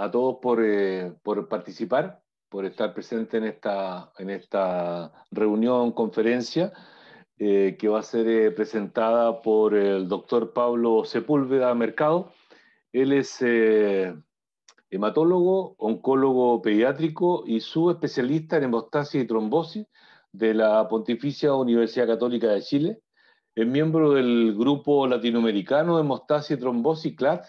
a todos por participar, por estar presente en esta reunión, conferencia, que va a ser presentada por el doctor Pablo Sepúlveda Mercado. Él es hematólogo, oncólogo pediátrico y subespecialista en hemostasis y trombosis de la Pontificia Universidad Católica de Chile. Es miembro del Grupo Latinoamericano de Hemostasis y Trombosis, CLAT,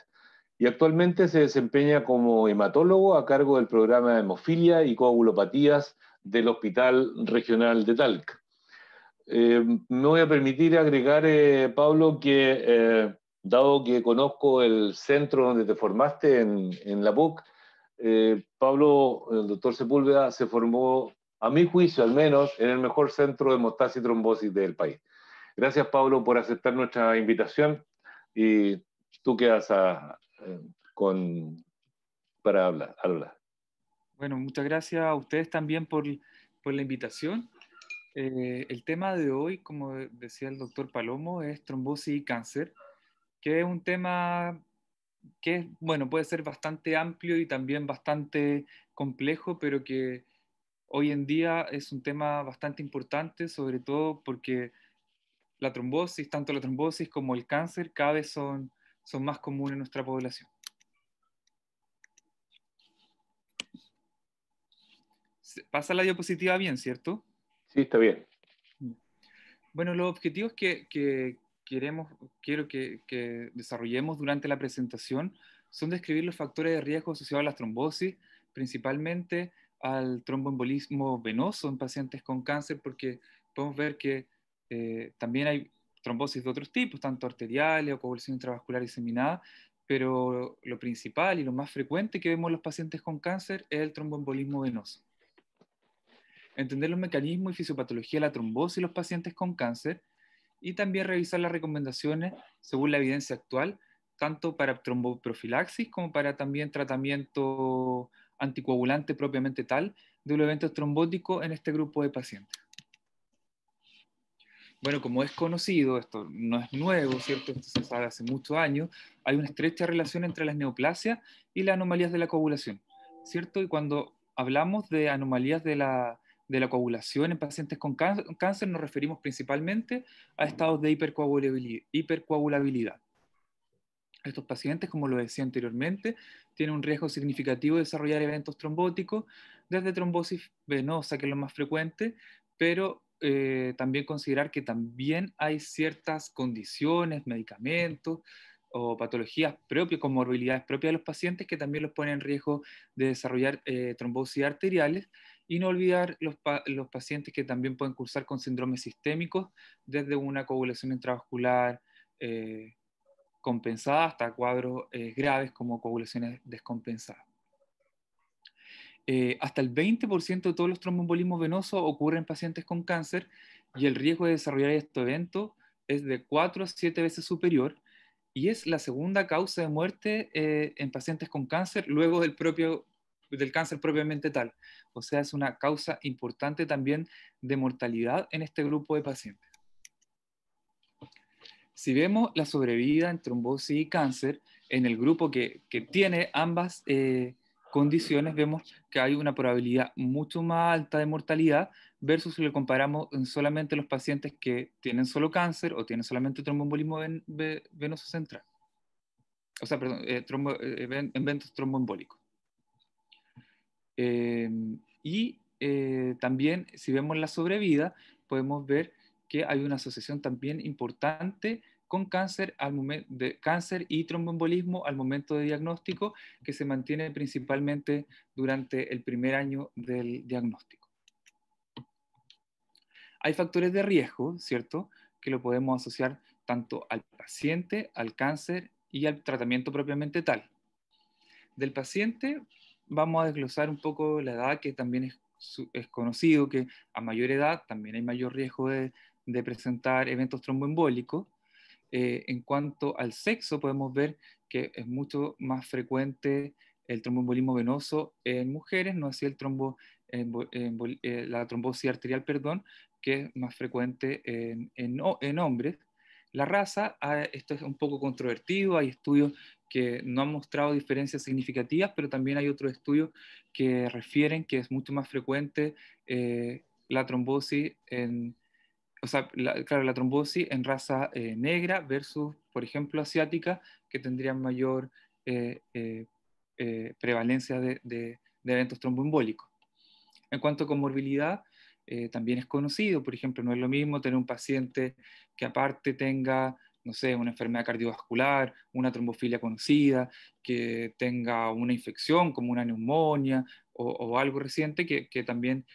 y actualmente se desempeña como hematólogo a cargo del programa de hemofilia y coagulopatías del Hospital Regional de Talca. Me voy a permitir agregar, Pablo, que dado que conozco el centro donde te formaste en la PUC, Pablo, el doctor Sepúlveda, se formó, a mi juicio al menos, en el mejor centro de hemostasis y trombosis del país. Gracias, Pablo, por aceptar nuestra invitación, y tú quedas para hablar. Bueno, muchas gracias a ustedes también por la invitación. El tema de hoy, como decía el doctor Palomo, es trombosis y cáncer, que es un tema que, bueno, puede ser bastante amplio y también bastante complejo, pero que hoy en día es un tema bastante importante, sobre todo porque la trombosis, tanto la trombosis como el cáncer, cada vez son más comunes en nuestra población. Pasa la diapositiva bien, ¿cierto? Sí, está bien. Bueno, los objetivos que quiero que desarrollemos durante la presentación son describir los factores de riesgo asociados a la trombosis, principalmente al tromboembolismo venoso en pacientes con cáncer, porque podemos ver que también hay trombosis de otros tipos, tanto arteriales o coagulación intravascular diseminada, pero lo principal y lo más frecuente que vemos en los pacientes con cáncer es el tromboembolismo venoso. Entender los mecanismos y fisiopatología de la trombosis en los pacientes con cáncer y también revisar las recomendaciones según la evidencia actual, tanto para tromboprofilaxis como para también tratamiento anticoagulante propiamente tal de los eventos trombóticos en este grupo de pacientes. Bueno, como es conocido, esto no es nuevo, ¿cierto? Esto se sabe hace muchos años, hay una estrecha relación entre las neoplasias y las anomalías de la coagulación, ¿cierto? Y cuando hablamos de anomalías de la coagulación en pacientes con cáncer, nos referimos principalmente a estados de hipercoagulabilidad. Estos pacientes, como lo decía anteriormente, tienen un riesgo significativo de desarrollar eventos trombóticos, desde trombosis venosa, que es lo más frecuente, pero también considerar que también hay ciertas condiciones, medicamentos o patologías propias, comorbilidades propias de los pacientes que también los ponen en riesgo de desarrollar trombosis arteriales, y no olvidar los pacientes que también pueden cursar con síndromes sistémicos, desde una coagulación intravascular compensada hasta cuadros graves como coagulaciones descompensadas. Hasta el 20% de todos los tromboembolismos venosos ocurren en pacientes con cáncer, y el riesgo de desarrollar este evento es de 4 a 7 veces superior, y es la segunda causa de muerte en pacientes con cáncer luego del cáncer propiamente tal. O sea, es una causa importante también de mortalidad en este grupo de pacientes. Si vemos la sobrevida en trombosis y cáncer en el grupo que tiene ambas condiciones, vemos que hay una probabilidad mucho más alta de mortalidad versus si lo comparamos en solamente los pacientes que tienen solo cáncer o tienen solamente tromboembolismo venoso central. O sea, perdón, eventos tromboembólicos. También, si vemos la sobrevida, podemos ver que hay una asociación también importante con cáncer, de cáncer y tromboembolismo al momento de diagnóstico, que se mantiene principalmente durante el primer año del diagnóstico. Hay factores de riesgo, ¿cierto?, que lo podemos asociar tanto al paciente, al cáncer y al tratamiento propiamente tal. Del paciente vamos a desglosar un poco la edad, que también es conocido que a mayor edad también hay mayor riesgo de presentar eventos tromboembólicos. En cuanto al sexo, podemos ver que es mucho más frecuente el tromboembolismo venoso en mujeres, no así la trombosis arterial, perdón, que es más frecuente en hombres. La raza, esto es un poco controvertido, hay estudios que no han mostrado diferencias significativas, pero también hay otros estudios que refieren que es mucho más frecuente la trombosis o sea, claro, la trombosis en raza negra versus, por ejemplo, asiática, que tendrían mayor eh, eh, prevalencia de eventos tromboembólicos. En cuanto a comorbilidad, también es conocido, por ejemplo, no es lo mismo tener un paciente que aparte tenga, no sé, una enfermedad cardiovascular, una trombofilia conocida, que tenga una infección como una neumonía o algo reciente que también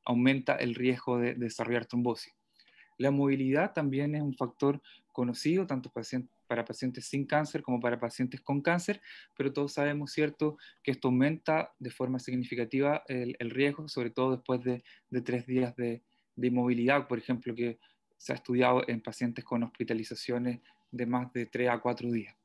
aumenta el riesgo de desarrollar trombosis. La movilidad también es un factor conocido, tanto para pacientes sin cáncer como para pacientes con cáncer, pero todos sabemos, ¿cierto?, que esto aumenta de forma significativa el riesgo, sobre todo después de 3 días de inmovilidad, por ejemplo, que se ha estudiado en pacientes con hospitalizaciones de más de 3 a 4 días.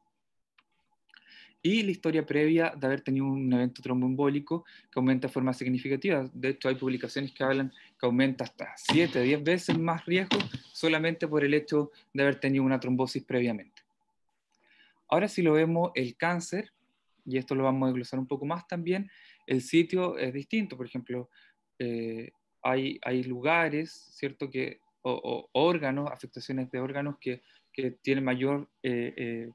Y la historia previa de haber tenido un evento tromboembólico que aumenta de forma significativa. De hecho, hay publicaciones que hablan que aumenta hasta 7, 10 veces más riesgo solamente por el hecho de haber tenido una trombosis previamente. Ahora, si lo vemos el cáncer, y esto lo vamos a desglosar un poco más también, el sitio es distinto. Por ejemplo, hay lugares, ¿cierto?, o órganos, afectaciones de órganos que tienen mayor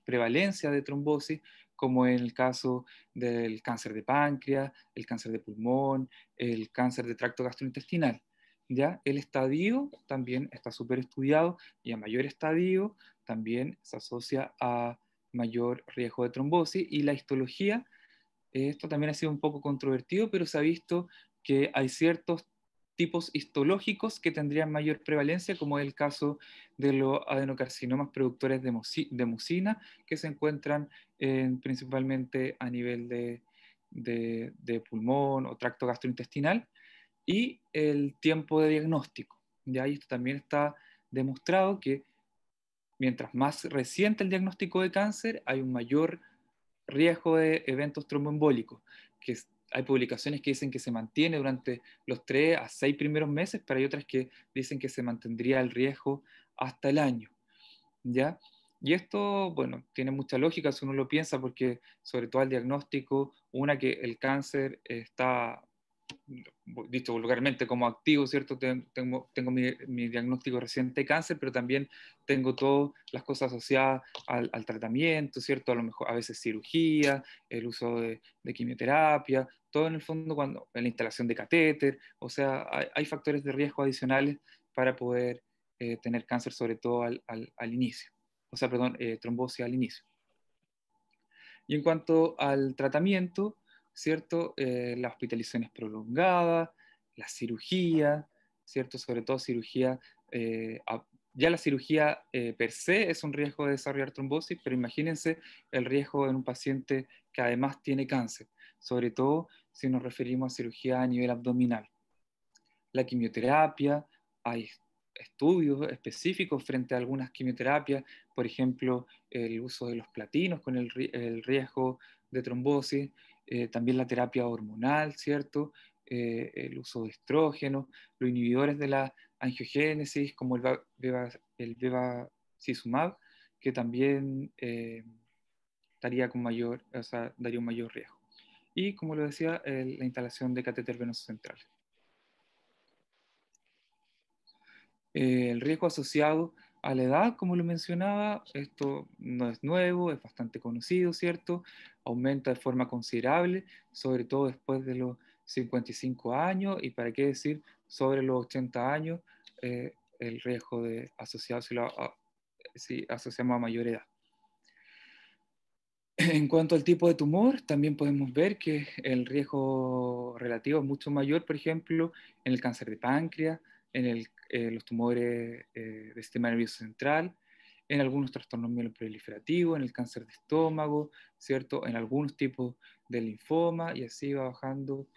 prevalencia de trombosis, como en el caso del cáncer de páncreas, el cáncer de pulmón, el cáncer de tracto gastrointestinal. ¿Ya? El estadio también está súper estudiado y a mayor estadio también se asocia a mayor riesgo de trombosis, y la histología, esto también ha sido un poco controvertido, pero se ha visto que hay ciertos tipos histológicos que tendrían mayor prevalencia, como es el caso de los adenocarcinomas productores de mucina, que se encuentran principalmente a nivel de pulmón o tracto gastrointestinal, y el tiempo de diagnóstico. Ya, y esto también está demostrado que mientras más reciente el diagnóstico de cáncer, hay un mayor riesgo de eventos tromboembólicos, que hay publicaciones que dicen que se mantiene durante los 3 a 6 primeros meses, pero hay otras que dicen que se mantendría el riesgo hasta el año, ¿ya? Y esto, bueno, tiene mucha lógica si uno lo piensa, porque sobre todo el diagnóstico, una que el cáncer está dicho vulgarmente, como activo, ¿cierto? Tengo mi diagnóstico reciente de cáncer, pero también tengo todas las cosas asociadas al tratamiento, ¿cierto? A lo mejor a veces cirugía, el uso de quimioterapia, todo en el fondo en la instalación de catéter, o sea, hay factores de riesgo adicionales para poder tener cáncer, sobre todo al inicio, o sea, perdón, trombosis al inicio. Y en cuanto al tratamiento, ¿cierto? La hospitalización es prolongada, la cirugía, ¿cierto? Sobre todo cirugía, ya la cirugía per se es un riesgo de desarrollar trombosis, pero imagínense el riesgo en un paciente que además tiene cáncer, sobre todo si nos referimos a cirugía a nivel abdominal. La quimioterapia, hay estudios específicos frente a algunas quimioterapias, por ejemplo, el uso de los platinos con el riesgo de trombosis, también la terapia hormonal, ¿cierto? El uso de estrógenos, los inhibidores de la angiogénesis, como el bevacizumab, que también daría un mayor riesgo. Y como lo decía, la instalación de catéter venoso central. El riesgo asociado a la edad, como lo mencionaba, esto no es nuevo, es bastante conocido, ¿cierto? Aumenta de forma considerable, sobre todo después de los 55 años, y para qué decir, sobre los 80 años, el riesgo de asociado si asociamos a mayor edad. En cuanto al tipo de tumor, también podemos ver que el riesgo relativo es mucho mayor, por ejemplo, en el cáncer de páncreas, en los tumores del sistema nervioso central, en algunos trastornos mieloproliferativos, en el cáncer de estómago, ¿cierto? En algunos tipos de linfoma, y así va bajando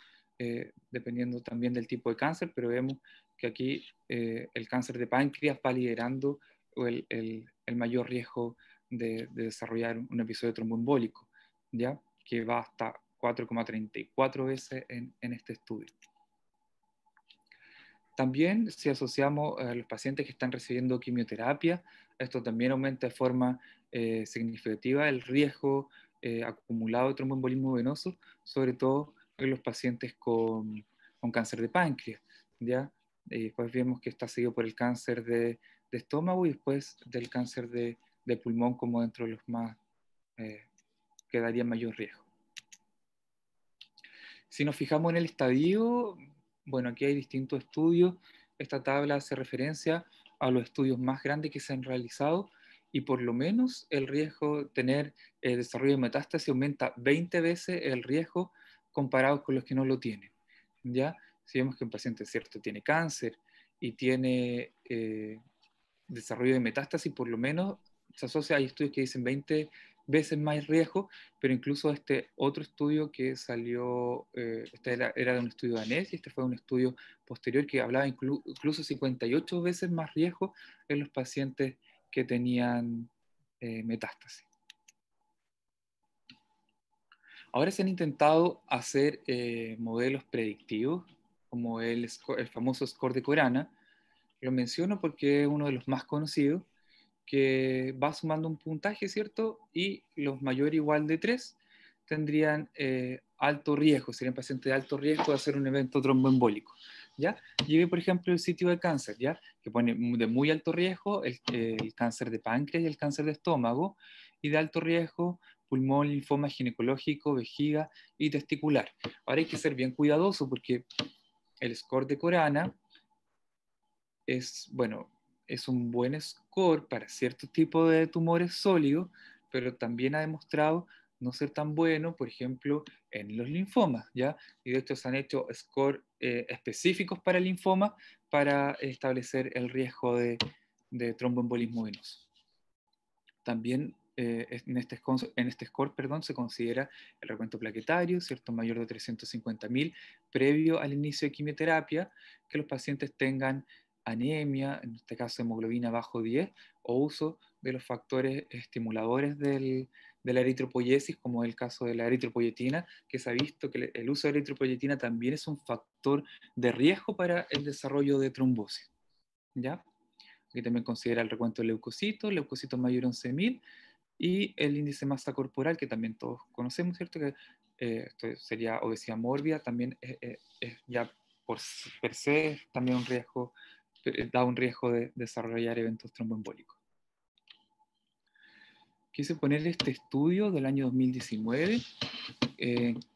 dependiendo también del tipo de cáncer, pero vemos que aquí el cáncer de páncreas va liderando el mayor riesgo de desarrollar un episodio tromboembólico, ¿ya? Que va hasta 4,34 veces en este estudio. También si asociamos a los pacientes que están recibiendo quimioterapia, esto también aumenta de forma significativa el riesgo acumulado de tromboembolismo venoso, sobre todo en los pacientes con cáncer de páncreas, ¿ya? Después vemos que está seguido por el cáncer de estómago y después del cáncer de pulmón como dentro de los más que darían mayor riesgo. Si nos fijamos en el estadio, bueno, aquí hay distintos estudios. Esta tabla hace referencia a los estudios más grandes que se han realizado y por lo menos el riesgo de tener desarrollo de metástasis aumenta 20 veces el riesgo comparado con los que no lo tienen. ¿Ya? Si vemos que un paciente cierto tiene cáncer y tiene desarrollo de metástasis, por lo menos se asocia, hay estudios que dicen 20 veces más riesgo, pero incluso este otro estudio que salió, este era de un estudio danés y este fue un estudio posterior que hablaba incluso 58 veces más riesgo en los pacientes que tenían metástasis. Ahora se han intentado hacer modelos predictivos, como el famoso score de Corana. Lo menciono porque es uno de los más conocidos, que va sumando un puntaje, ¿cierto? Y los mayores igual de 3 tendrían alto riesgo, serían pacientes de alto riesgo de hacer un evento tromboembólico, ¿ya? Lleve, por ejemplo, el sitio de cáncer, ¿ya? Que pone de muy alto riesgo el cáncer de páncreas y el cáncer de estómago, y de alto riesgo pulmón, linfoma ginecológico, vejiga y testicular. Ahora hay que ser bien cuidadoso porque el score de Corana es, bueno, es un buen score para cierto tipo de tumores sólidos, pero también ha demostrado no ser tan bueno, por ejemplo, en los linfomas, ¿ya? Y de hecho se han hecho scores específicos para el linfoma para establecer el riesgo de tromboembolismo venoso. También en este score, perdón, se considera el recuento plaquetario, ¿cierto? Mayor de 350.000 previo al inicio de quimioterapia, que los pacientes tengan anemia, en este caso hemoglobina bajo 10, o uso de los factores estimuladores de la eritropoyesis, como es el caso de la eritropoyetina, que se ha visto que el uso de eritropoyetina también es un factor de riesgo para el desarrollo de trombosis, ¿ya? Aquí también considera el recuento de leucocitos mayor a 11.000, y el índice de masa corporal, que también todos conocemos, ¿cierto? Que esto sería obesidad mórbida, también es ya por per se también un riesgo, da un riesgo de desarrollar eventos tromboembólicos. Quise poner este estudio del año 2019,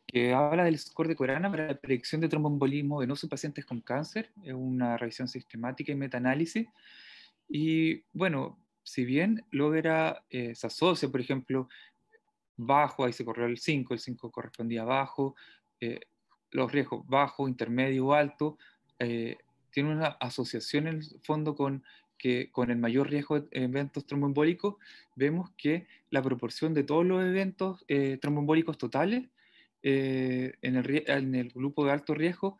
que habla del score de Corana para la predicción de tromboembolismo venoso en pacientes con cáncer. Es una revisión sistemática y metaanálisis. Y bueno, si bien logra, se asocia, por ejemplo, bajo, ahí se corrió el 5 correspondía a bajo, eh, los riesgos bajo, intermedio o alto, tiene una asociación en el fondo con el mayor riesgo de eventos tromboembólicos. Vemos que la proporción de todos los eventos tromboembólicos totales en el grupo de alto riesgo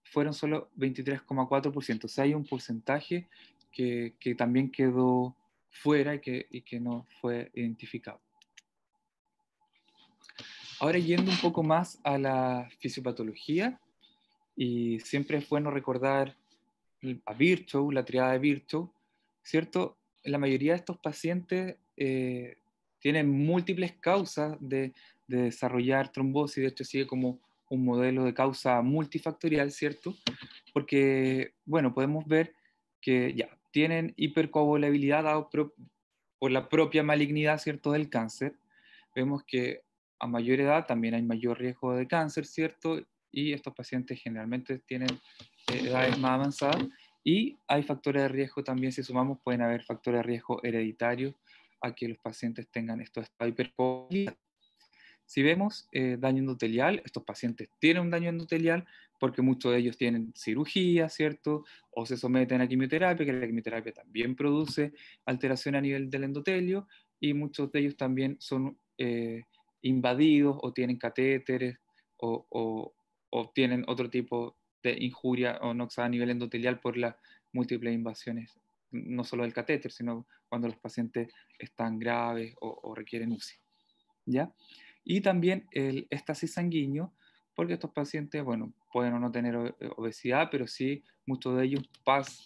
fueron solo 23,4%. O sea, hay un porcentaje que también quedó fuera y que no fue identificado. Ahora yendo un poco más a la fisiopatología, y siempre es bueno recordar a Virchow, la triada de Virchow, ¿cierto? La mayoría de estos pacientes tienen múltiples causas de desarrollar trombosis, de hecho sigue como un modelo de causa multifactorial, ¿cierto? Porque, bueno, podemos ver que ya tienen hipercoagulabilidad dado por la propia malignidad, ¿cierto?, del cáncer. Vemos que a mayor edad también hay mayor riesgo de cáncer, ¿cierto? Y estos pacientes generalmente tienen edades más avanzadas. Y hay factores de riesgo también, si sumamos, pueden haber factores de riesgo hereditarios a que los pacientes tengan estos estados de hipercoagulabilidad. Si vemos daño endotelial, estos pacientes tienen un daño endotelial porque muchos de ellos tienen cirugía, ¿cierto? O se someten a quimioterapia, que la quimioterapia también produce alteración a nivel del endotelio, y muchos de ellos también son invadidos o tienen catéteres o tienen otro tipo de injuria o noxa a nivel endotelial por las múltiples invasiones, no solo del catéter, sino cuando los pacientes están graves o requieren UCI, ¿ya? Y también el éstasis sanguíneo porque estos pacientes, bueno, pueden o no tener obesidad, pero sí muchos de ellos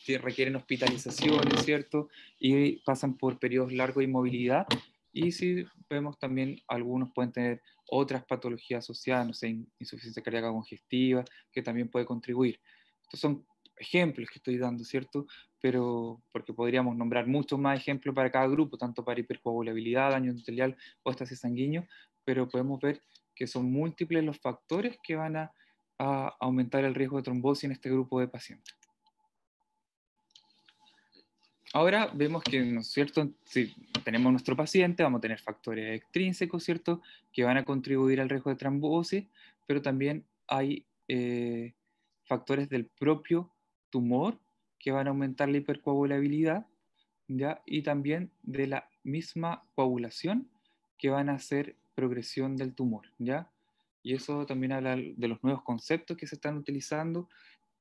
que requieren hospitalizaciones, ¿cierto? Y pasan por periodos largos de inmovilidad. Y sí vemos también algunos pueden tener otras patologías asociadas, no sé, insuficiencia cardíaca congestiva, que también puede contribuir. Estos son ejemplos que estoy dando, ¿cierto? Pero porque podríamos nombrar muchos más ejemplos para cada grupo, tanto para hipercoagulabilidad, daño endotelial o estasis sanguíneo, pero podemos ver que son múltiples los factores que van a aumentar el riesgo de trombosis en este grupo de pacientes. Ahora vemos que, ¿no es cierto?, si tenemos nuestro paciente, vamos a tener factores extrínsecos, ¿cierto?, que van a contribuir al riesgo de trombosis, pero también hay factores del propio tumor que van a aumentar la hipercoagulabilidad, ¿ya? Y también de la misma coagulación que van a hacer progresión del tumor, ¿ya? Y eso también habla de los nuevos conceptos que se están utilizando,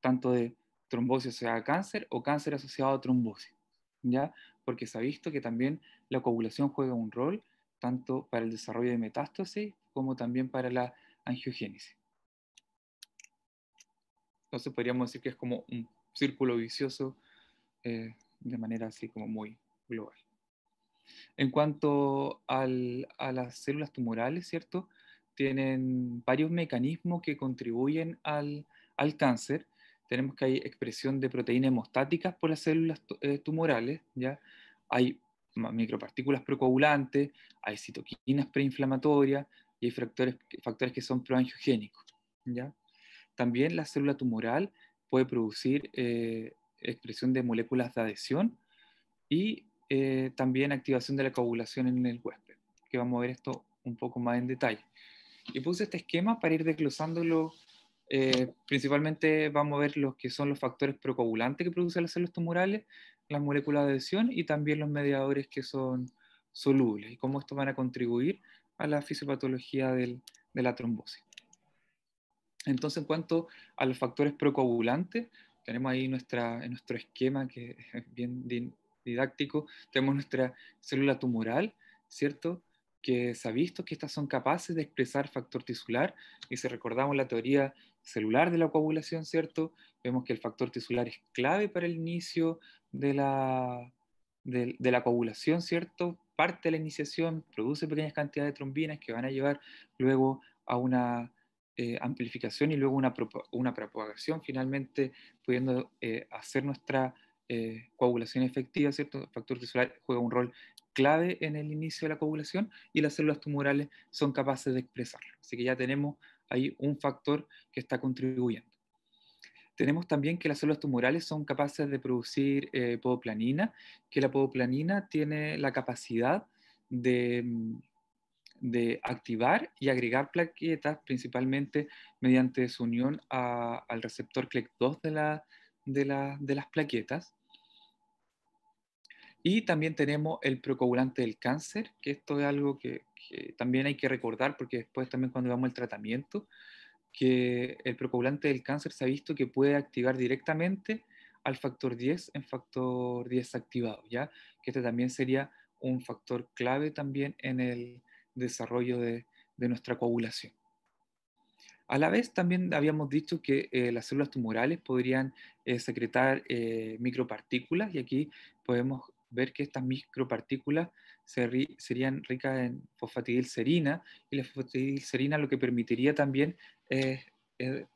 tanto de trombosis asociada a cáncer o cáncer asociado a trombosis, ¿ya? Porque se ha visto que también la coagulación juega un rol tanto para el desarrollo de metástasis como también para la angiogénesis. Entonces podríamos decir que es como un círculo vicioso de manera así como muy global. En cuanto a las células tumorales, ¿cierto? Tienen varios mecanismos que contribuyen al cáncer. Tenemos que hay expresión de proteínas hemostáticas por las células tumorales, ¿ya? Hay micropartículas procoagulantes, hay citoquinas preinflamatorias y hay factores que son proangiogénicos, ¿ya? También la célula tumoral puede producir expresión de moléculas de adhesión y también activación de la coagulación en el huésped, que vamos a ver esto un poco más en detalle. Y puse este esquema para ir desglosándolo. Principalmente vamos a ver los que son los factores procoagulantes que producen las células tumorales, las moléculas de adhesión y también los mediadores que son solubles y cómo estos van a contribuir a la fisiopatología de la trombosis. Entonces, en cuanto a los factores procoagulantes, tenemos ahí en nuestro esquema que es bien didáctico, tenemos nuestra célula tumoral, ¿cierto? Que se ha visto que estas son capaces de expresar factor tisular, y si recordamos la teoría celular de la coagulación, ¿cierto? Vemos que el factor tisular es clave para el inicio de la coagulación, ¿cierto? Parte de la iniciación, produce pequeñas cantidades de trombinas que van a llevar luego a una amplificación y luego una propagación, finalmente pudiendo hacer nuestra coagulación efectiva, ¿cierto? El factor tisular juega un rol clave en el inicio de la coagulación y las células tumorales son capaces de expresarlo. Así que ya tenemos ahí un factor que está contribuyendo. Tenemos también que las células tumorales son capaces de producir podoplanina, que la podoplanina tiene la capacidad de activar y agregar plaquetas, principalmente mediante su unión al receptor CLEC2 de las plaquetas. Y también tenemos el procoagulante del cáncer, que esto es algo que también hay que recordar, porque después también cuando veamos el tratamiento, que el procoagulante del cáncer se ha visto que puede activar directamente al factor 10 en factor 10 activado, ¿ya? Que este también sería un factor clave también en el desarrollo de nuestra coagulación. A la vez también habíamos dicho que las células tumorales podrían secretar micropartículas, y aquí podemos ver que estas micropartículas serían ricas en fosfatidilcerina, y la fosfatidilcerina lo que permitiría también es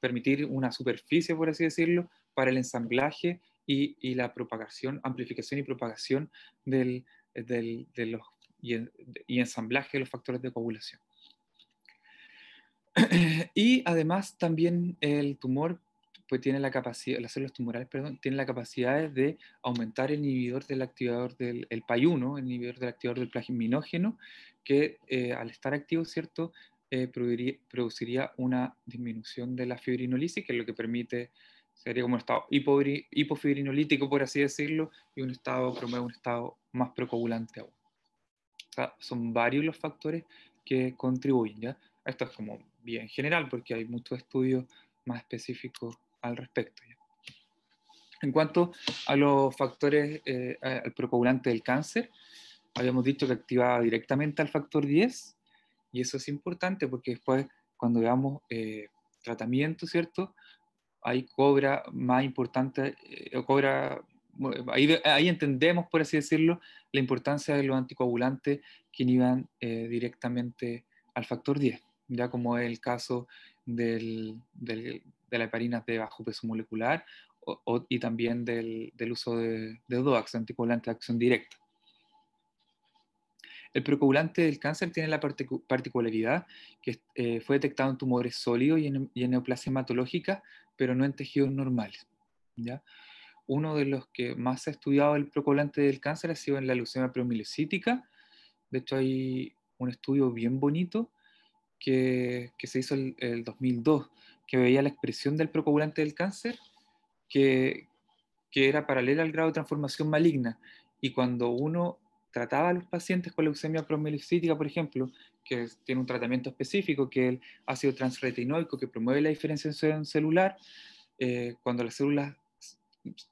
permitir una superficie, por así decirlo, para el ensamblaje y la propagación, amplificación y propagación de los, y ensamblaje de los factores de coagulación. Y además también el tumor pues tiene la capacidad, las células tumorales, perdón, tienen la capacidad de aumentar el inhibidor del activador del PAI-1, el inhibidor del activador del plasminógeno, que al estar activo, ¿cierto? Produciría una disminución de la fibrinolisis, que es lo que permite, sería como un estado hipofibrinolítico, por así decirlo, y un estado promueve un estado más procoagulante aún. O sea, son varios los factores que contribuyen, ¿ya? Esto es como bien general, porque hay muchos estudios más específicos al respecto, ¿ya? En cuanto a los factores, al procoagulante del cáncer, habíamos dicho que activaba directamente al factor 10, y eso es importante porque después, cuando veamos tratamiento, ¿cierto? Ahí cobra más importante, ahí entendemos, por así decirlo, la importancia de los anticoagulantes que inhiban directamente al factor 10, ya como es el caso de la heparina de bajo peso molecular y también del uso de DOACs, anticoagulantes de acción directa. El procoagulante del cáncer tiene la particularidad que fue detectado en tumores sólidos y en neoplasia hematológica, pero no en tejidos normales, ¿ya? Uno de los que más se ha estudiado el procoagulante del cáncer ha sido en la leucemia preomielocítica. De hecho, hay un estudio bien bonito que se hizo el 2002, que veía la expresión del procoagulante del cáncer, que, que era paralela al grado de transformación maligna. Y cuando uno trataba a los pacientes con leucemia promielocítica, por ejemplo, que tiene un tratamiento específico, que es el ácido transretinoico, que promueve la diferenciación celular, cuando las células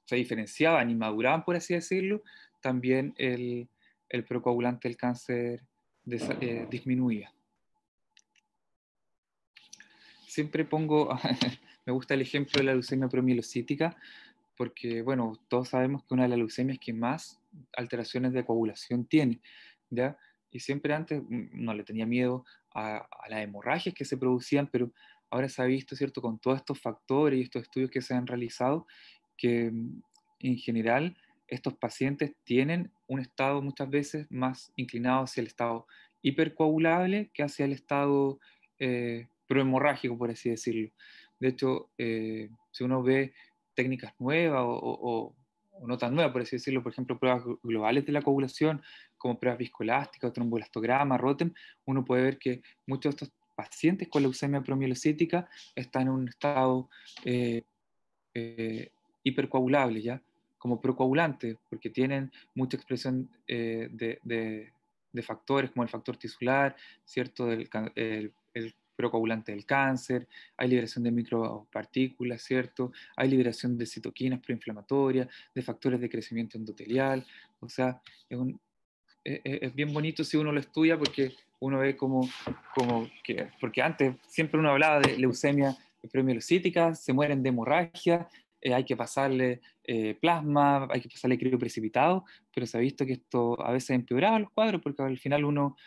se diferenciaban y maduraban, por así decirlo, también el procoagulante del cáncer disminuía. Siempre pongo, me gusta el ejemplo de la leucemia promielocítica, porque, bueno, todos sabemos que una de las leucemias que más alteraciones de coagulación tiene, ¿ya? Y siempre antes no le tenía miedo a las hemorragias que se producían, pero ahora se ha visto, ¿cierto?, con todos estos factores y estos estudios que se han realizado, que en general estos pacientes tienen un estado muchas veces más inclinado hacia el estado hipercoagulable que hacia el estado prohemorrágico, por así decirlo. De hecho, si uno ve técnicas nuevas o no tan nuevas, por así decirlo, por ejemplo, pruebas globales de la coagulación, como pruebas viscoelásticas, tromboelastograma, Rotem, uno puede ver que muchos de estos pacientes con leucemia promielocítica están en un estado hipercoagulable, ¿ya? Como procoagulantes, porque tienen mucha expresión de factores como el factor tisular, ¿cierto? El procoagulante del cáncer, hay liberación de micropartículas, ¿cierto? Hay liberación de citoquinas proinflamatorias, de factores de crecimiento endotelial, o sea, es bien bonito si uno lo estudia porque uno ve porque antes siempre uno hablaba de leucemia promielocítica, se mueren de hemorragia, hay que pasarle plasma, hay que pasarle crioprecipitado, pero se ha visto que esto a veces empeoraba los cuadros porque al final uno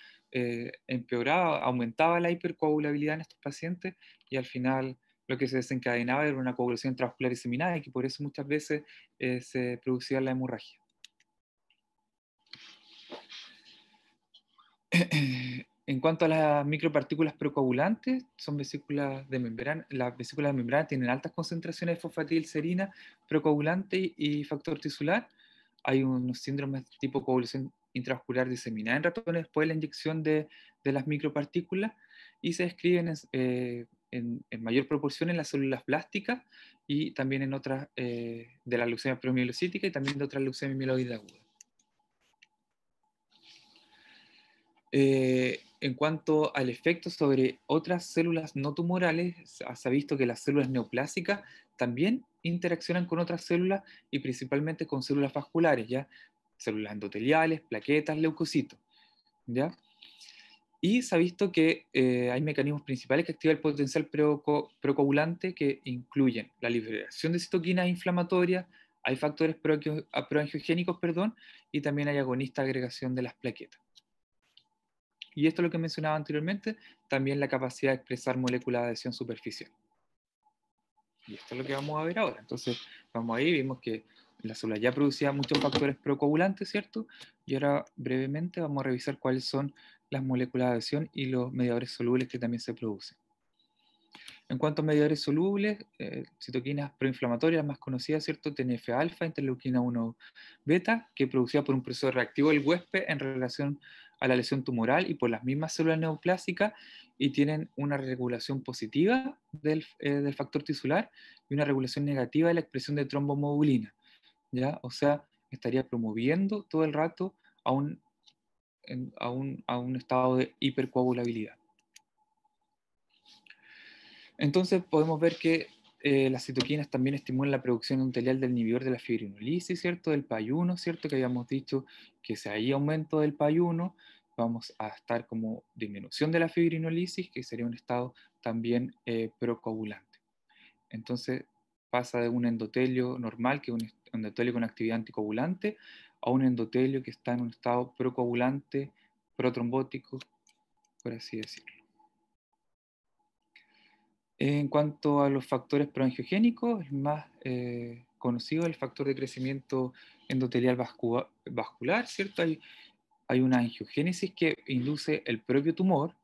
empeoraba, aumentaba la hipercoagulabilidad en estos pacientes y al final lo que se desencadenaba era una coagulación intravascular diseminada y que por eso muchas veces se producía la hemorragia. En cuanto a las micropartículas procoagulantes, son vesículas de membrana. Las vesículas de membrana tienen altas concentraciones de fosfatidilcerina, procoagulante y factor tisular. Hay unos síndromes tipo coagulación intravascular diseminada en ratones después de la inyección de las micropartículas y se describen en mayor proporción en las células plásticas y también en otras de la leucemia promielocítica y también de otras leucemias mieloide agudas. En cuanto al efecto sobre otras células no tumorales, se ha visto que las células neoplásicas también interaccionan con otras células y principalmente con células vasculares, ¿ya? Células endoteliales, plaquetas, leucocitos, ¿ya? Y se ha visto que hay mecanismos principales que activan el potencial procoagulante que incluyen la liberación de citoquinas inflamatorias, hay factores proangiogénicos, perdón, y también hay agonistas de agregación de las plaquetas. Y esto es lo que mencionaba anteriormente, también la capacidad de expresar moléculas de adhesión superficial. Y esto es lo que vamos a ver ahora. Entonces, vamos ahí, vimos que la célula ya producía muchos factores procoagulantes, ¿cierto? Y ahora brevemente vamos a revisar cuáles son las moléculas de adhesión y los mediadores solubles que también se producen. En cuanto a mediadores solubles, citoquinas proinflamatorias más conocidas, ¿cierto? TNF-alfa, interleuquina 1 beta, que producida por un proceso reactivo del huésped en relación a la lesión tumoral y por las mismas células neoplásicas y tienen una regulación positiva del factor tisular y una regulación negativa de la expresión de trombomodulina, ¿ya? O sea, estaría promoviendo todo el rato a un estado de hipercoagulabilidad. Entonces podemos ver que las citoquinas también estimulan la producción endotelial del inhibidor de la fibrinolisis, ¿cierto? Del PAI-1, ¿cierto? Que habíamos dicho que si hay aumento del PAI-1, vamos a estar como disminución de la fibrinolisis, que sería un estado también procoagulante. Entonces pasa de un endotelio normal, que es un endotelio con actividad anticoagulante, a un endotelio que está en un estado procoagulante, protrombótico, por así decirlo. En cuanto a los factores proangiogénicos, el más conocido es el factor de crecimiento endotelial vascular, ¿cierto? Hay una angiogénesis que induce el propio tumor,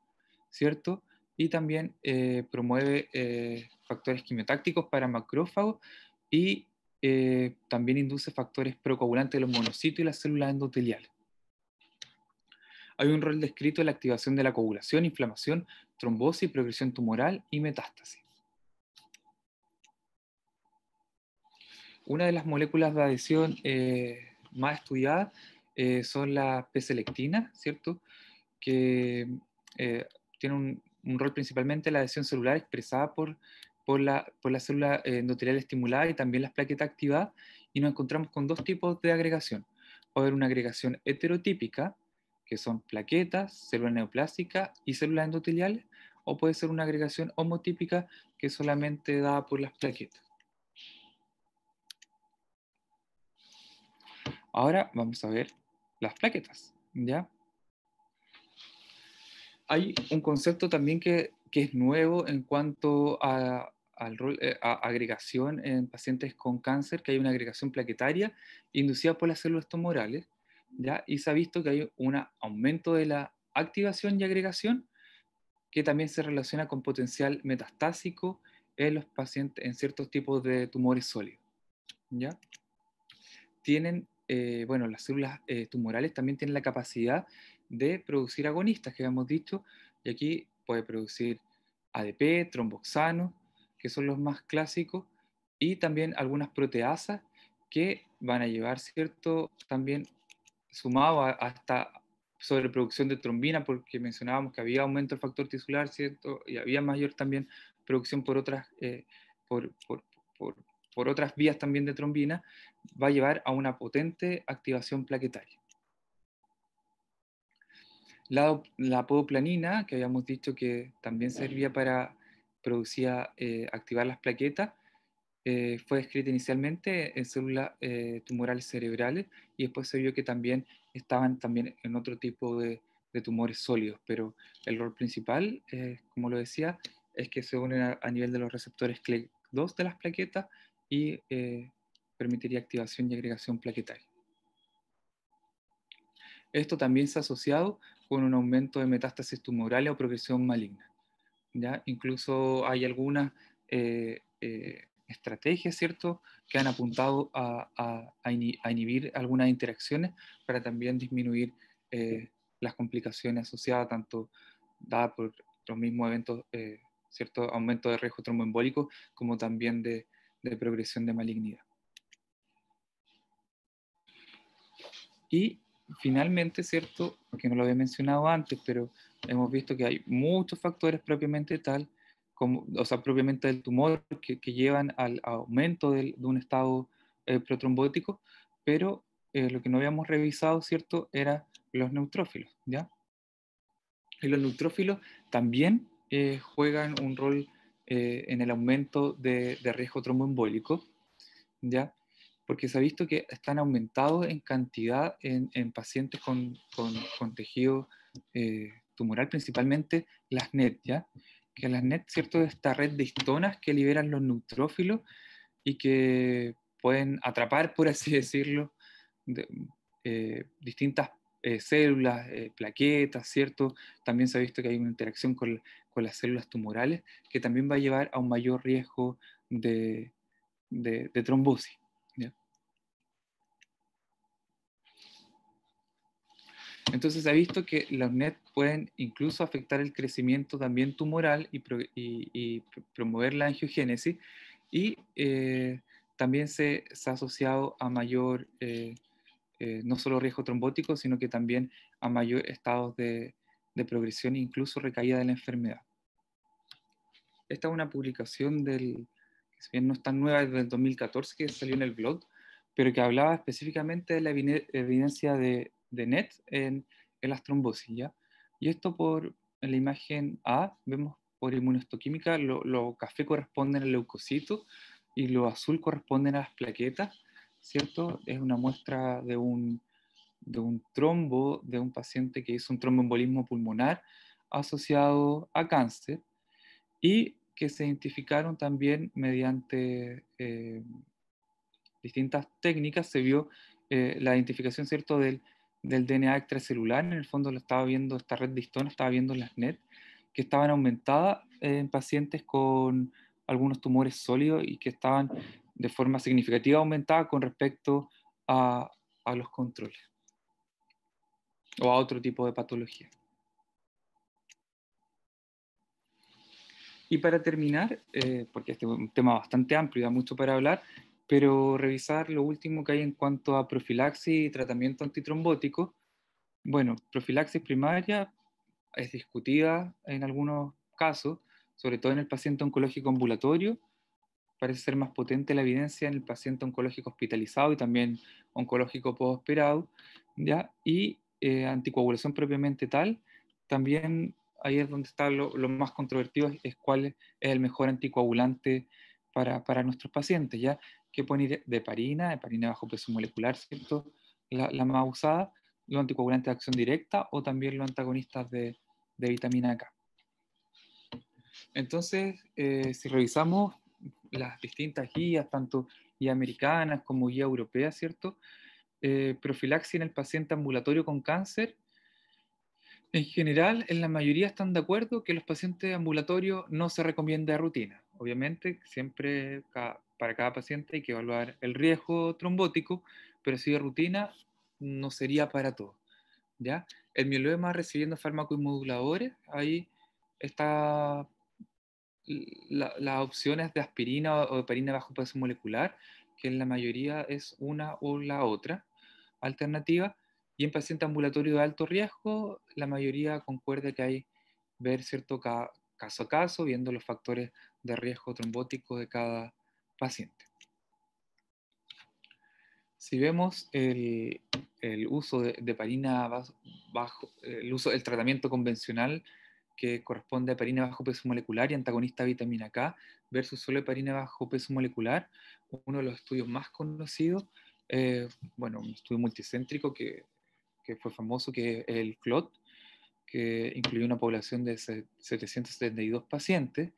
¿cierto? Y también promueve factores quimiotácticos para macrófagos y también induce factores procoagulantes de los monocitos y las células endoteliales. Hay un rol descrito en la activación de la coagulación, inflamación, trombosis, progresión tumoral y metástasis. Una de las moléculas de adhesión más estudiadas son las P-selectina, ¿cierto? Que tiene un rol principalmente en la adhesión celular expresada por la célula endotelial estimulada y también las plaquetas activadas, y nos encontramos con dos tipos de agregación. Puede haber una agregación heterotípica, que son plaquetas, células neoplásticas y células endoteliales, o puede ser una agregación homotípica, que es solamente dada por las plaquetas. Ahora vamos a ver las plaquetas, ¿ya? Hay un concepto también que es nuevo en cuanto al rol, a agregación en pacientes con cáncer, que hay una agregación plaquetaria inducida por las células tumorales, ¿ya? Y se ha visto que hay un aumento de la activación y agregación que también se relaciona con potencial metastásico en los pacientes en ciertos tipos de tumores sólidos, ¿ya? Bueno, las células tumorales también tienen la capacidad de producir agonistas, que hemos dicho, y aquí puede producir ADP, tromboxano, que son los más clásicos, y también algunas proteasas que van a llevar, ¿cierto? También sumado a esta sobreproducción de trombina, porque mencionábamos que había aumento del factor tisular, ¿cierto? Y había mayor también producción por otras, por, por, por, por otras vías también de trombina, va a llevar a una potente activación plaquetaria. La podoplanina, que habíamos dicho que también servía para activar las plaquetas, fue descrita inicialmente en células tumorales cerebrales y después se vio que también estaban también en otro tipo de tumores sólidos, pero el rol principal, como lo decía, es que se unen a nivel de los receptores CLEC2 de las plaquetas y permitiría activación y agregación plaquetaria. Esto también se ha asociado con un aumento de metástasis tumorales o progresión maligna, ¿ya? Incluso hay algunas estrategias, ¿cierto?, que han apuntado a inhibir algunas interacciones para también disminuir las complicaciones asociadas, tanto dadas por los mismos eventos, cierto aumento de riesgo tromboembólico, como también de progresión de malignidad. Y finalmente, ¿cierto?, porque no lo había mencionado antes, pero hemos visto que hay muchos factores propiamente tal, como, o sea, propiamente del tumor, que llevan al aumento de un estado protrombótico, pero lo que no habíamos revisado, ¿cierto?, eran los neutrófilos, ¿ya? Y los neutrófilos también juegan un rol en el aumento de riesgo tromboembólico, ¿ya? Porque se ha visto que están aumentados en cantidad en pacientes con tejido tumoral, principalmente las NET, ¿ya? Que las NET, ¿cierto? Esta red de histonas que liberan los neutrófilos y que pueden atrapar, por así decirlo, distintas células, plaquetas, ¿cierto? También se ha visto que hay una interacción con las células tumorales que también va a llevar a un mayor riesgo de trombosis, ¿ya? Entonces se ha visto que los NET pueden incluso afectar el crecimiento también tumoral y promover la angiogénesis, y también se ha asociado a mayor, no solo riesgo trombótico, sino que también a mayor estados de progresión e incluso recaída de la enfermedad. Esta es una publicación que si bien no es tan nueva, es del 2014, que salió en el blog, pero que hablaba específicamente de la evidencia de NET en las trombosis, ¿ya? Y esto en la imagen A vemos por inmunohistoquímica, lo café corresponden al leucocito y lo azul corresponden a las plaquetas, ¿cierto? Es una muestra de un trombo de un paciente que hizo un tromboembolismo pulmonar asociado a cáncer y que se identificaron también mediante distintas técnicas. Se vio la identificación, ¿cierto?, del DNA extracelular. En el fondo lo estaba viendo, esta red de histonas estaba viendo las NET, que estaban aumentadas en pacientes con algunos tumores sólidos y que estaban de forma significativa aumentadas con respecto a los controles o a otro tipo de patología. Y para terminar, porque este es un tema bastante amplio y da mucho para hablar, pero revisar lo último que hay en cuanto a profilaxis y tratamiento antitrombótico. Bueno, profilaxis primaria es discutida en algunos casos, sobre todo en el paciente oncológico ambulatorio. Parece ser más potente la evidencia en el paciente oncológico hospitalizado y también oncológico postoperado, ¿ya? Y anticoagulación propiamente tal, también ahí es donde está lo más controvertido, es cuál es el mejor anticoagulante para nuestros pacientes, ¿ya? Que pueden ir de heparina bajo peso molecular, ¿cierto? La más usada, los anticoagulantes de acción directa o también los antagonistas de vitamina K. Entonces, si revisamos las distintas guías, tanto guía americanas como guía europea, ¿cierto? Profilaxis en el paciente ambulatorio con cáncer. En general, en la mayoría están de acuerdo que los pacientes ambulatorios no se recomienda rutina. Obviamente, siempre para cada paciente hay que evaluar el riesgo trombótico, pero si de rutina no sería para todos, ¿ya? El mieloma recibiendo fármacos inmunomoduladores, ahí está las opciones de aspirina o heparina bajo peso molecular, que en la mayoría es una o la otra alternativa, y en paciente ambulatorio de alto riesgo, la mayoría concuerda que hay ver cierto caso a caso, viendo los factores de riesgo trombótico de cada paciente. Si vemos el uso de heparina bajo, el tratamiento convencional que corresponde a heparina bajo peso molecular y antagonista de vitamina K versus solo heparina bajo peso molecular, uno de los estudios más conocidos, bueno, un estudio multicéntrico que fue famoso, que es el CLOT, que incluyó una población de 772 pacientes,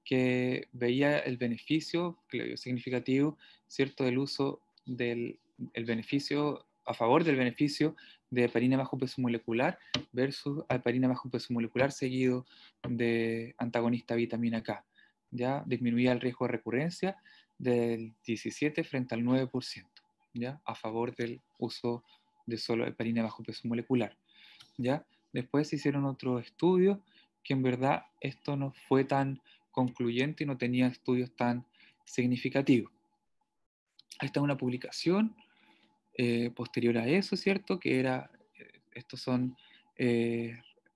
que veía el beneficio significativo, ¿cierto?, del uso del el beneficio, a favor del beneficio de heparina bajo peso molecular versus heparina bajo peso molecular seguido de antagonista vitamina K. ¿Ya? Disminuía el riesgo de recurrencia del 17 frente al 9%, ¿ya? A favor del uso de solo heparina bajo peso molecular, ¿ya? Después se hicieron otros estudios que en verdad esto no fue tan concluyente y no tenía estudios tan significativos. Esta es una publicación posterior a eso, ¿cierto? Que era, estos son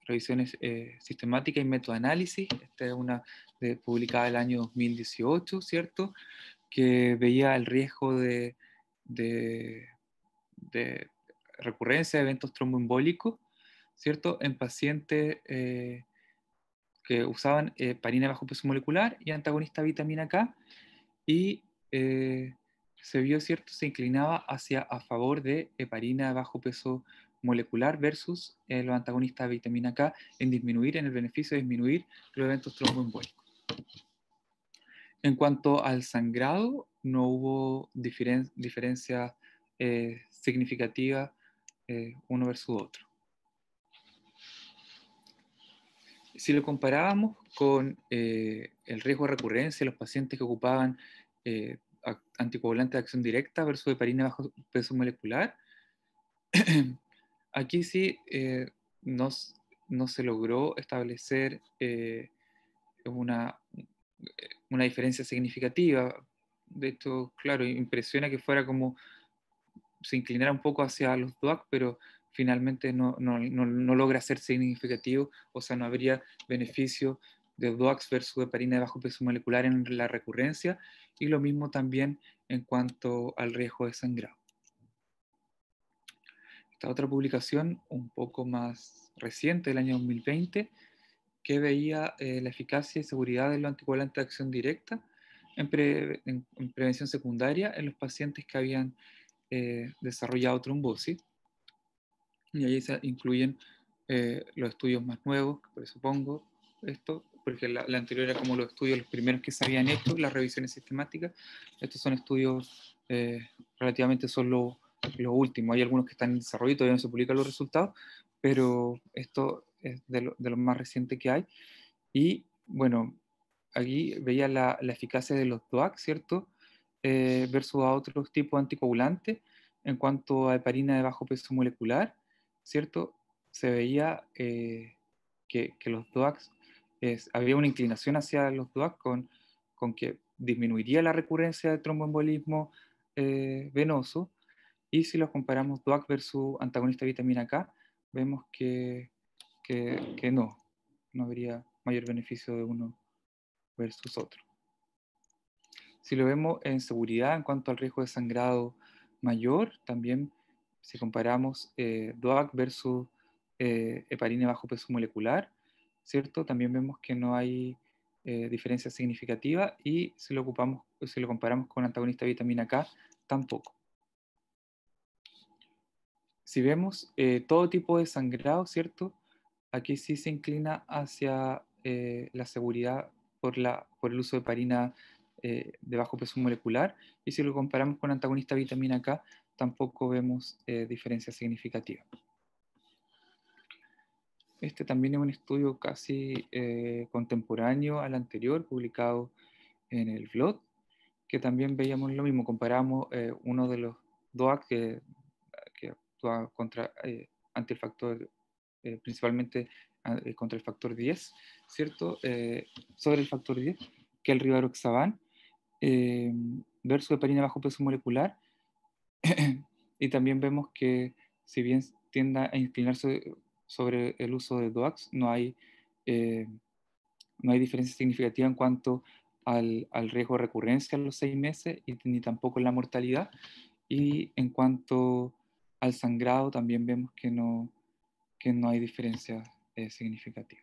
revisiones sistemáticas y metoanálisis. Esta es una publicada el año 2018, ¿cierto? Que veía el riesgo de recurrencia de eventos tromboembólicos, ¿cierto? En pacientes que usaban heparina bajo peso molecular y antagonista vitamina K, y se vio, ¿cierto? Se inclinaba hacia a favor de heparina bajo peso molecular versus los antagonistas de vitamina K en disminuir, en el beneficio de disminuir los eventos tromboembólicos. En cuanto al sangrado, no hubo diferencia significativa uno versus otro. Si lo comparábamos con el riesgo de recurrencia de los pacientes que ocupaban anticoagulantes de acción directa versus heparina bajo peso molecular, aquí sí no se logró establecer una diferencia significativa. De hecho, claro, impresiona que fuera como se inclinara un poco hacia los DOAC, pero finalmente no logra ser significativo, o sea, no habría beneficio de DOACs versus heparina de bajo peso molecular en la recurrencia, y lo mismo también en cuanto al riesgo de sangrado. Esta otra publicación, un poco más reciente, del año 2020, que veía la eficacia y seguridad de los anticoagulantes de acción directa en prevención secundaria en los pacientes que habían desarrollado trombosis. Y ahí se incluyen los estudios más nuevos, por eso pongo esto, porque la anterior era como los estudios, los primeros que se habían hecho, las revisiones sistemáticas. Estos son estudios relativamente son los últimos. Hay algunos que están en desarrollo y todavía no se publican los resultados, pero esto es de lo más reciente que hay. Y bueno, aquí veía la eficacia de los DOAC, ¿cierto? Versus a otros tipos de anticoagulantes en cuanto a heparina de bajo peso molecular, ¿cierto? Se veía que los DOACs, había una inclinación hacia los DOAC con que disminuiría la recurrencia de tromboembolismo venoso, y si los comparamos DOAC versus antagonista de vitamina K, vemos que no habría mayor beneficio de uno versus otro. Si lo vemos en seguridad en cuanto al riesgo de sangrado mayor, también si comparamos DOAC versus heparina bajo peso molecular, ¿cierto? También vemos que no hay diferencia significativa, y si lo comparamos con antagonista de vitamina K, tampoco. Si vemos todo tipo de sangrado, ¿cierto? Aquí sí se inclina hacia la seguridad por el uso de heparina de bajo peso molecular, y si lo comparamos con antagonista de vitamina K, tampoco vemos diferencia significativa. Este también es un estudio casi contemporáneo al anterior, publicado en el BLOOD, que también veíamos lo mismo. Comparamos uno de los DOAC que actúa ante el factor, principalmente contra el factor 10, ¿cierto? Sobre el factor 10, que el rivaroxaban, versus heparina bajo peso molecular. Y también vemos que, si bien tiende a inclinarse sobre el uso de DOACs, no hay diferencia significativa en cuanto al riesgo de recurrencia en los 6 meses, ni tampoco en la mortalidad. Y en cuanto al sangrado, también vemos que no hay diferencia significativa.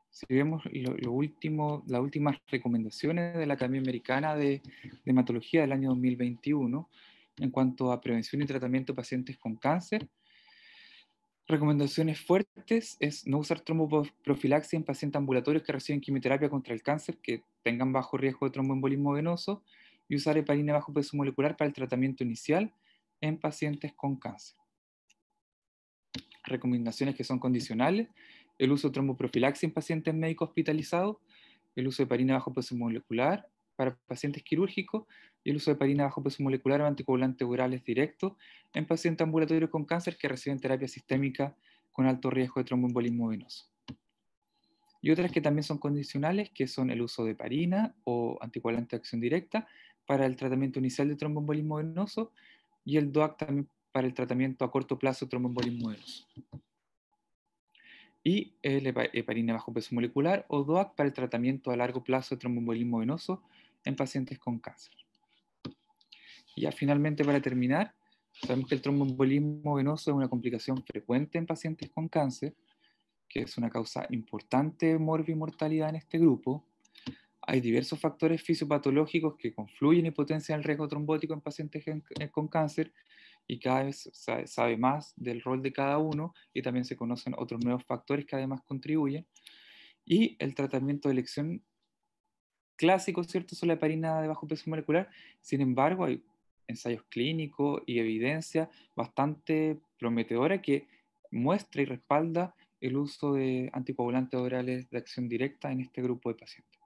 Si vemos las últimas recomendaciones de la Academia Americana de Hematología del año 2021 en cuanto a prevención y tratamiento de pacientes con cáncer, recomendaciones fuertes es no usar tromboprofilaxis en pacientes ambulatorios que reciben quimioterapia contra el cáncer que tengan bajo riesgo de tromboembolismo venoso, y usar heparina bajo peso molecular para el tratamiento inicial en pacientes con cáncer. Recomendaciones que son condicionales: el uso de tromboprofilaxis en pacientes médicos hospitalizados, el uso de heparina bajo peso molecular para pacientes quirúrgicos, y el uso de heparina bajo peso molecular o anticoagulantes orales directos en pacientes ambulatorios con cáncer que reciben terapia sistémica con alto riesgo de tromboembolismo venoso. Y otras que también son condicionales, que son el uso de heparina o anticoagulante de acción directa para el tratamiento inicial de tromboembolismo venoso, y el DOAC también para el tratamiento a corto plazo de tromboembolismo venoso. Y el heparina bajo peso molecular o DOAC para el tratamiento a largo plazo de tromboembolismo venoso en pacientes con cáncer. Y ya finalmente, para terminar, sabemos que el tromboembolismo venoso es una complicación frecuente en pacientes con cáncer, que es una causa importante de mortalidad en este grupo. Hay diversos factores fisiopatológicos que confluyen y potencian el riesgo trombótico en pacientes con cáncer, y cada vez sabe más del rol de cada uno, y también se conocen otros nuevos factores que además contribuyen. Y el tratamiento de elección clásico, ¿cierto?, es la heparina de bajo peso molecular. Sin embargo, hay ensayos clínicos y evidencia bastante prometedora que muestra y respalda el uso de anticoagulantes orales de acción directa en este grupo de pacientes.